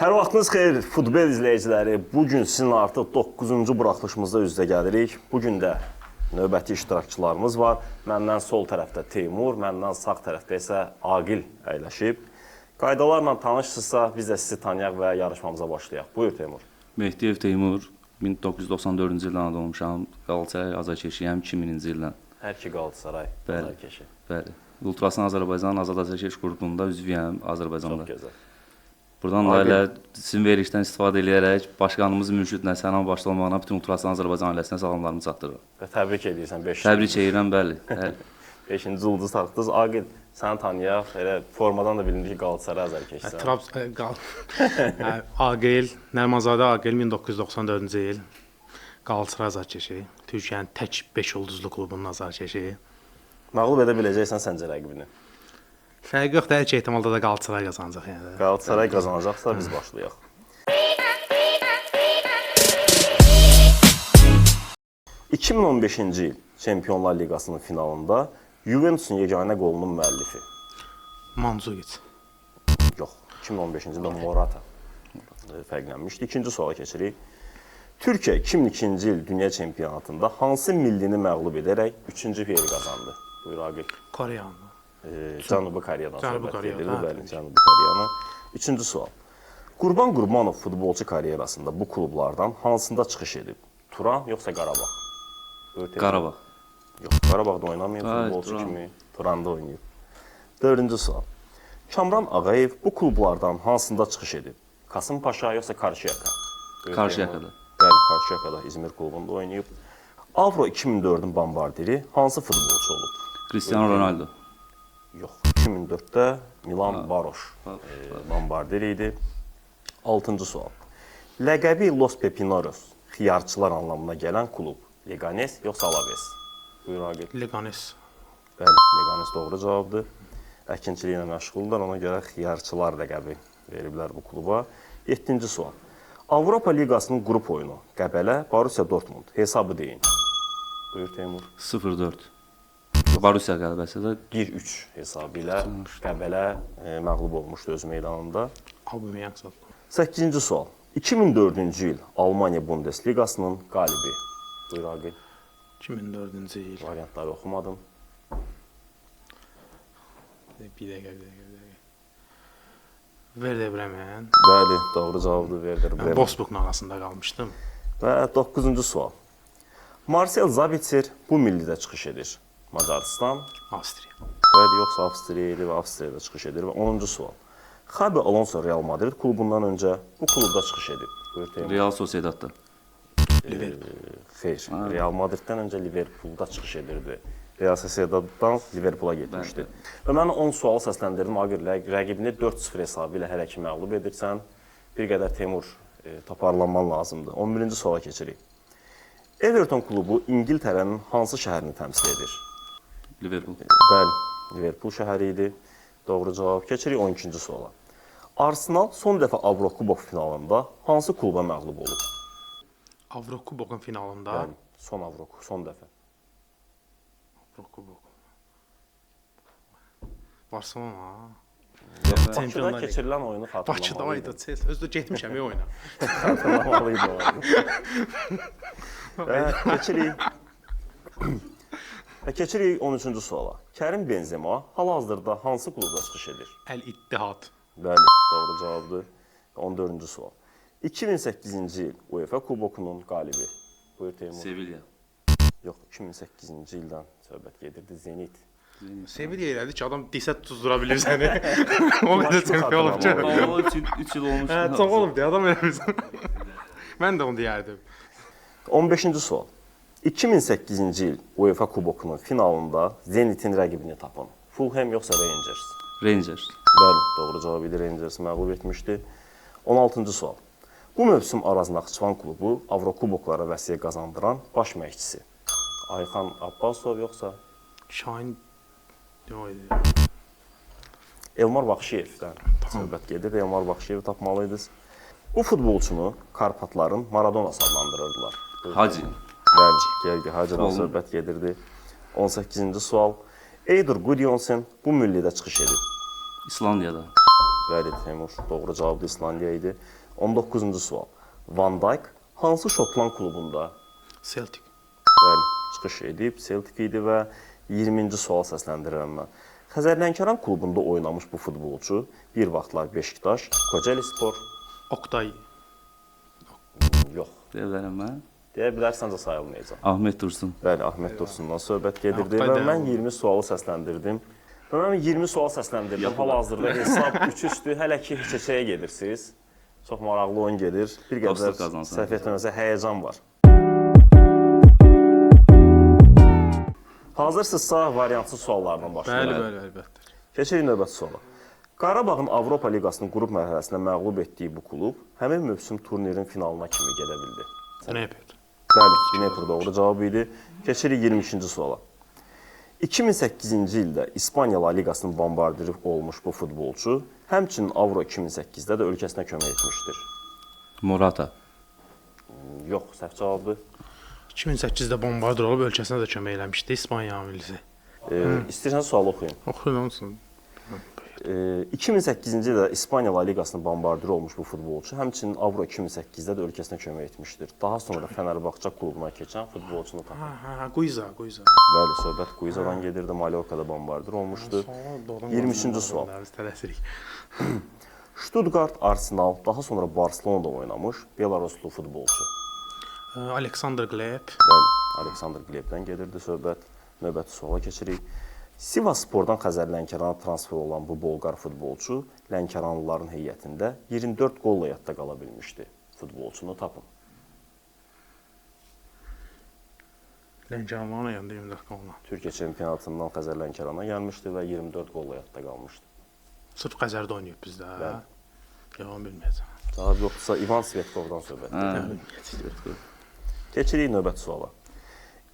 Hər vaxtınız xeyir, futbol izləyiciləri. Bugün sizin artıq 9-cu buraxılışımızda üz-üzə gəlirik. Bugün də növbəti iştirakçılarımız var. Məndən sol tərəfdə Teymur, məndən sağ tərəfdə isə Aqil əyləşib. Qaydalarla tanışsınızsa, biz də sizi tanıyaq və yarışmamıza başlayaq. Buyur Teymur. Mehdiyev Teymur, 1994-cü ildə anadan olmuşam. Qalatasaray azarkeşiyəm 2000-ci ildən. Hər iki Qalatasaray azarkeşi. Bəli. Ultrasan Azərbaycan Azad Azarkeş qrupunda üzvüyəm Azərbaycanda. Çox gözəl. Buradan da elə sizin verişdən istifadə edərək başqanımız Mürşid Nəsənən başda olmağına bütün Ultrasan Azərbaycan ailəsinə salamlarımı çatdırıram. Və təbrik edirsən 5. Təbrik edirəm, bəli. 5-ci ulduz taxdınız. Aqil, səni tanıyaq. Elə formadan da bilinir ki, Qalatasaray azarkeşisən. Aqil, Nərmanzadə Aqil 1994-cü il. Qalatasaray azarkeşi. Türkiyənin tək 5 ulduzlu klubunun azarkeşi. Məğlub edə biləcəksən səncə rəqibini. Fərqi yoxdur, hər iki ehtimalda da Qalatasaray qazanacaq yəni. Qalatasaray qazanacaqsa biz başlayaq. ...2015-ci il Çempionlar Liqasının finalında Juventusun yeganə qolunun müəllifi. Mandzukic. Yox, 2015-ci ildə Morata fərqlənmişdi. İkinci suala keçirik. Türkiyə 2002-ci il Dünya Çempionatında hansı millini məğlub edərək 3-cü yeri qazandı? Buyur Aqil. Koreyanı. Cənubi Koreyadan Cənubi söhbət Koreya, gedir. hə. Bəli, Cənubi Koreyanı. Üçüncü sual. Qurban Qurbanov futbolçu karyerasında bu klublardan hansında çıxış edib? Turan yoxsa Qarabağ? Qarabağ. Yox, Qarabağda oynamayıb, futbolçu Turan. kimi Turanda oynayıb. Dördüncü sual. Kamran Ağayev bu klublardan hansında çıxış edib? Kasım Paşa yoxsa Karşıyaka? Karşıyakada. Bəli, Karşıyakada İzmir klubunda oynayıb. Avro 2004-ün bombardiri hansı futbolçu olub? Cristiano Ronaldo. Yox, 2004-də Milan Baroş bombardir idi. Altıncı sual. Ləqəbi Los Pepineros, xiyarçılar anlamına gələn klub. Leganes yoxsa Alaves? Buyur Aqil. Leganes. Bəli, Leganes doğru cavabdır. Əkinçiliyi ilə məşğuldurlar, ona görə xiyarçılar ləqəbi veriblər bu kluba. 7-ci sual. Avropa Liqasının qrup oyunu Qəbələ, Borussia Dortmund hesabı deyin. Buyur Teymur. 0-4. Borussia qələbəsi də 1-3 hesabı ilə Qəbələ məğlub olmuşdu öz meydanında. Aubameyang satdı. 8-ci sual. 2004-cü il Almaniya Bundesliqasının qalibi. Buyur Aqil. 2004-cü il. Variantları oxumadım. Bir dəqiqə. Werder Bremen. Bəli, doğru cavabdır Werder Bremen. Wolfsburg'un arasında qalmışdım. Və 9-cu sual. Marcel Sabitzer bu millidə çıxış edir. Macaristan, Avstriya. bəli, yoxsa Avstriya idi və Avstriyada çıxış edir. Və 10-cu sual. Xabi Alonso Real Madrid klubundan öncə bu klubda çıxış edib. Buyur Teymur. Real Sociedadda. Xeyr, Real Madriddən öncə Liverpoolda çıxış edirdi. Real Sociedaddan Liverpoola getmişdi. Və mən 10 sual səsləndirdim. Aqil, rəqibini 4-0 hesabı ilə hələ ki məğlub edirsən. Bir qədər Teymur toparlanman lazımdır. 11-ci suala keçirik. Everton klubu İngiltərənin hansı şəhərini təmsil edir? Liverpool. Bəli, Liverpool şəhəri idi. Doğru cavab. Keçirik 12-ci suala. Arsenal son dəfə Avrokubok finalında hansı kluba məğlub olub? Avrokubokun finalında. Yəni, son Avrokubok, son dəfə. Avrokubok. Barcelona. Bakıda Çempionlar keçirilən oyunu Bakıda xatırlamalıydı. ayda Chelsea. Özdə getmişəm oyuna. Xatırlamalıydı o oyunu. Və keçirik 13-cü suala. Kərim Benzema hal-hazırda hansı klubda çıxış edir? Əl-İttihad. Bəli, doğru cavabdır. 14-cü sual. 2008-ci il UEFA kubokunun qalibi. Buyur Teymur. Sevilla. Yox, 2008-ci ildən söhbət gedirdi. Zenit. Sevilla elədi ki, adam disə tuzdura bilir səni. O qədər çempion olub ki. O 3 il olmuş. Hə, çox olub deyə adam eləmirsən. Mən də onu deyərdim. 15-ci sual. 2008-ci il UEFA kubokunun finalında Zenitin rəqibini tapın. Fulham yoxsa Rangers? Rangers. Bəli, doğru cavab idi. Rangers məğlub etmişdi. 16-cı sual. Bu mövsüm Araz Naxçıvan klubu Avrokuboklara vəsiyyət qazandıran baş məşqçisi. Ayxan Abbasov yoxsa Şahin yox idi. Elmar Baxşıyevdən söhbət gedir. Elmar Baxşıyevi tapmalıydınız. Bu futbolçunu Karpatların Maradonası adlandırırdılar. Hacı. Bəli, Gergi Hacıdan söhbət gedirdi. 18-ci sual. Eydur Gudjonsen bu millidə çıxış edib. İslandiyada. Bəli, Teymur. Doğru cavab da İslandiya idi. 19-cu sual. Van Dijk hansı Şotland klubunda Celtic. bəli, çıxış edib? Celtic idi və 20-ci sual səsləndirirəm mən. Xəzərlənkəran klubunda oynamış bu futbolçu bir vaxtlar Beşiktaş, Kocaelispor, Oktay. yox. Deyə bilərəm mən. Deyə bilərsən də sayılmayacaq. Ahmet Dursun. Bəli, Ahmet Dursundan söhbət gedirdi Oktay və da- mən 20 sualı səsləndirdim. Və mən 20 sual səsləndirdim. Hal-hazırda hesab 3-3-dür. Hələ ki heç-heçəyə gedirsiniz. Çox maraqlı oyun gedir. Bir qədər Dostluq qazansın. səhv etməməsə həyəcan var. Hazırsınızsa variantsız suallardan başlayalım. Bəli, bəli, əlbəttə. Keçirik növbəti suala. Qarabağın Avropa Liqasının qrup mərhələsində məğlub etdiyi bu klub həmin mövsüm turnirin finalına kimi gedə bildi. Dnepr. Bəli, Dnepr doğru cavab idi. Keçirik 22-ci suala. 2008-ci ildə İspaniya La Liqasının bombardiri olmuş bu futbolçu həmçinin Avro 2008-də də ölkəsinə kömək etmişdir. Morata. Yox, səhv cavabdır. 2008-də bombardır olub ölkəsinə də kömək eləmişdi İspaniya millisi. İstəyirsən sual oxuyun. Oxuyun olsun. 2008-ci ildə İspaniya La Liqasının bombardiri olmuş bu futbolçu həmçinin Avro 2008-də də ölkəsinə kömək etmişdir. Daha sonra Fenerbahçe klubuna keçən futbolçunu tapıb. Guiza. Bəli, söhbət Guizadan gedirdi. Mallorcada bombardir olmuşdu. 23-cü sual. Tələsirik. Stuttgart, Arsenal, daha sonra Barcelona'da oynamış Belaruslu futbolçu. Alexander Gleb. Bəli, Aleksandr Glebdən gedirdi söhbət. Növbəti suala keçirik. Sivas Spordan Xəzər Lənkərana transfer olan bu Bolqar futbolçu Lənkəranlıların heyətində 24 qolla yadda qala bilmişdi. Futbolçunu tapın. Lənkəranlıların yanında 24 qolla. Türkiyə çempionatından Xəzər Lənkərana gəlmişdi və 24 qolla yadda qalmışdı. Sırf Xəzərdə oynayıb bizdə. Bəli. Yalan bilməyəcəm. Cavab yoxdursa İvan Svetkovdan söhbət gedir. Keçirik növbəti suala.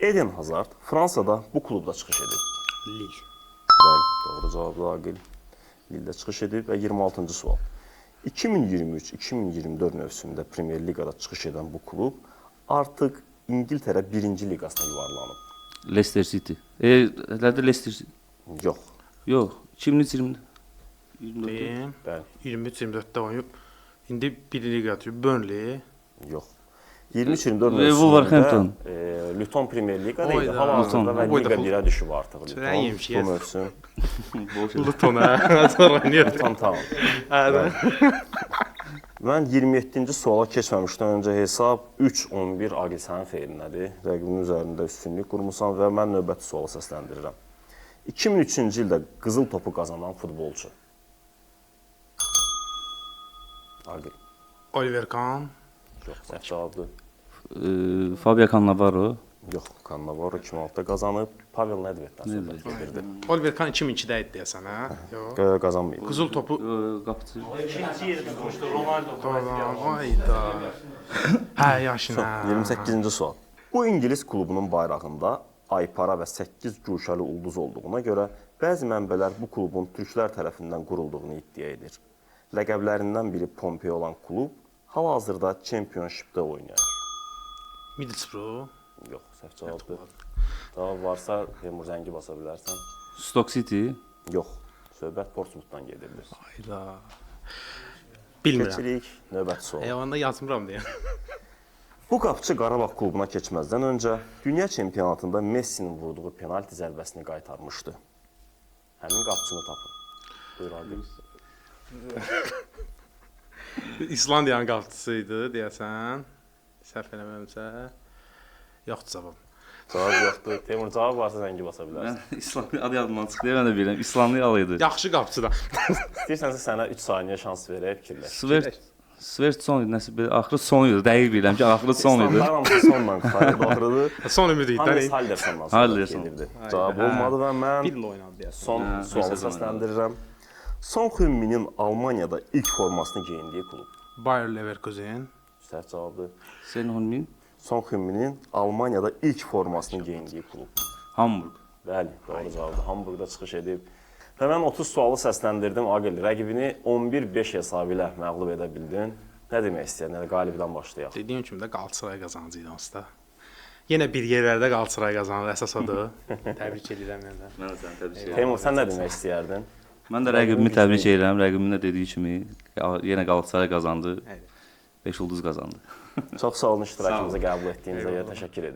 Eden Hazard Fransada bu klubda çıxış edib. Lille. Bəli, doğru cavabdır Aqil. Lille çıxış edib və 26-cı sual. 2023-2024 mövsümündə Premyer Liqada çıxış edən bu klub artıq İngiltərə 1-ci liqasına yuvarlanıb. Leicester City. Nədir Leicester City? Yox. Yox. 2020-də. 24. Deyim. Bəli, 23-24-də oynayıb. İndi bir liqa atıyor. Burnley. yox. 23-24 Wolverhampton. mövsümündə Luton Premyer Liqada idi. Oyda. Hal-hazırda və Oyda. Liqa 1-ə düşüb artıq Çörək yemiş, Luton. yes. Bu mövsüm Luton'a sonra oynayır. Luton Town. Hə. Mən 27-ci suala keçməmişdən öncə hesab 3-11 Aqil sənin xeyrinədir. Rəqibin üzərində üstünlük qurmusan və mən növbəti sualı səsləndirirəm. 2003-cü ildə qızıl topu qazanan futbolçu. Aqil. Oliver Kahn. Yox, səhv cavabdır. Fabio Cannavaro. Yox, Cannavaro 2006-da qazanıb. Pavel Nedveddən söhbət gedirdi. Oliver Kahn 2002-də idi deyəsən, hə? Yox. Qazanmayıb. Qızıl topu. Qapıcı. Hayda. Hə, yaşına. 28-ci sual. Bu İngilis klubunun bayrağında aypara və 8 güşəli ulduz olduğuna görə bəzi mənbələr bu klubun türklər tərəfindən qurulduğunu iddia edir. Ləqəblərindən biri Pompey olan klub hal-hazırda Championship-də oynayır. Middlesbrough. Yox, səhv cavabdır. Cavab varsa Temur zəngi basa bilərsən. Stoke City. Yox, söhbət Portsmouthdan gedirdi. Hayda. Bilmirəm. Keçirik növbəti suala. Eyvanda yazmıram deyə. Bu qapçı Qarabağ klubuna keçməzdən öncə dünya çempionatında Messinin vurduğu penalti zərbəsini qaytarmışdı. Həmin qapçını tapın. Buyur Aqil. İslandiyanın qapıçısı idi deyəsən. Səhv eləmirəmsə. Yoxdur cavab. Cavab yoxdur. Temur cavab varsa zəngi basa bilərsən. Mən İslamlı adı yadımdan çıxdı, mən də bilirəm. İslamlı alıydı. Yaxşı qapıçıdan. İstəyirsənsə sənə 3 saniyə şans verək, fikirləş. Svert son idi, nəsə bir axırı son idi. Dəqiq bilirəm ki, axırı son idi. İslamlar hamısı sonla qurtardı, baxırdı. Son ümid idi. Hannes Haldersondan sonra Halderson. gedirdi. Cavab olmadı və mən Bilmə oynadı deyəsən. son sualı səsləndirirəm. Son Heung-min'in Almaniyada ilk formasını geyindiyi klub. Bayer Leverkusen. Səhv cavabdır. Sen Honmin. Son Heung-min'in Almaniyada ilk formasını geyindiyi klub. Hamburg. Bəli, doğru cavabdır. Hamburqda çıxış edib. Və mən 30 sualı səsləndirdim. Aqil, rəqibini 11-5 hesabı ilə məğlub edə bildin. Nə demək istəyirsən? Yəni qalibdən başlayaq. Dediyim kimi də Qalatasaray qazancıydı onsuz da. Yenə bir yerlərdə Qalatasaray qazanır, əsas odur. Təbrik edirəm mən də. Mən də səni təbrik edirəm. Teymur, sən nə demək istəyərdin? Mən də rəqibimi təbrik edirəm. Rəqibimin də dediyi kimi yenə Qalatasaray qazandı. 5 ulduz qazandı. Çox sağ olun iştirakınızı qəbul etdiyinizə görə təşəkkür edirəm.